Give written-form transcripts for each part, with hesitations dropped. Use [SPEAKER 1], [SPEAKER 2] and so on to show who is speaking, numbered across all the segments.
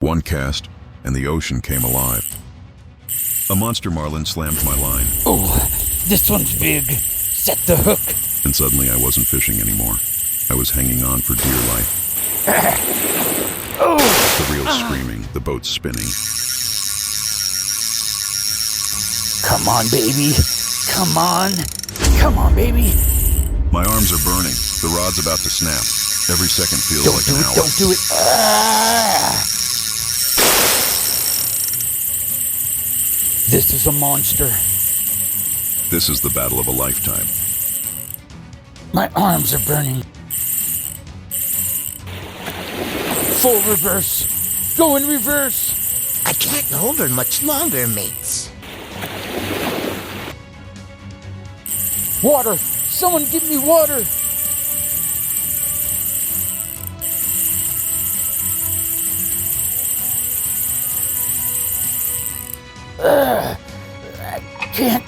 [SPEAKER 1] One cast, and the ocean came alive. A monster marlin slammed my line.
[SPEAKER 2] Oh, this one's big. Set the hook.
[SPEAKER 1] And suddenly I wasn't fishing anymore. I was hanging on for dear life. The reels screaming, the boat spinning.
[SPEAKER 2] Come on, baby. Come on. Come on, baby.
[SPEAKER 1] My arms are burning. The rod's about to snap. Every second feels
[SPEAKER 2] Don't
[SPEAKER 1] like
[SPEAKER 2] do
[SPEAKER 1] an
[SPEAKER 2] it.
[SPEAKER 1] hour.
[SPEAKER 2] Don't do it. This is a monster.
[SPEAKER 1] This is the battle of a lifetime.
[SPEAKER 2] My arms are burning. Full reverse. Go in reverse.
[SPEAKER 3] I can't hold her much longer, mates.
[SPEAKER 2] Water. Someone give me water. I can't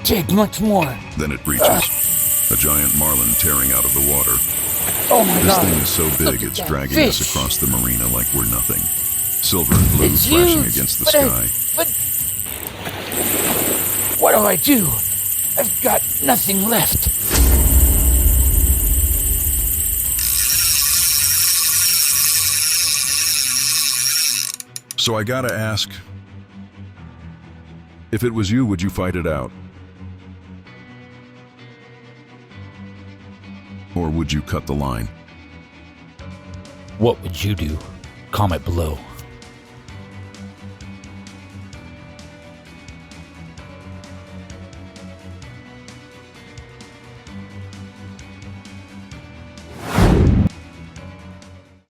[SPEAKER 2] take much more.
[SPEAKER 1] Then it breaches. A giant marlin tearing out of the water.
[SPEAKER 2] Oh my
[SPEAKER 1] This
[SPEAKER 2] god.
[SPEAKER 1] thing is so
[SPEAKER 2] Look
[SPEAKER 1] big
[SPEAKER 2] at
[SPEAKER 1] it's
[SPEAKER 2] that
[SPEAKER 1] dragging
[SPEAKER 2] fish.
[SPEAKER 1] us across the marina like we're nothing. Silver and blue
[SPEAKER 2] It's
[SPEAKER 1] flashing
[SPEAKER 2] huge,
[SPEAKER 1] against the
[SPEAKER 2] but
[SPEAKER 1] sky.
[SPEAKER 2] But what do I do? I've got nothing left.
[SPEAKER 1] So I gotta ask, if it was you, would you fight it out? Or would you cut the line?
[SPEAKER 2] What would you do? Comment below.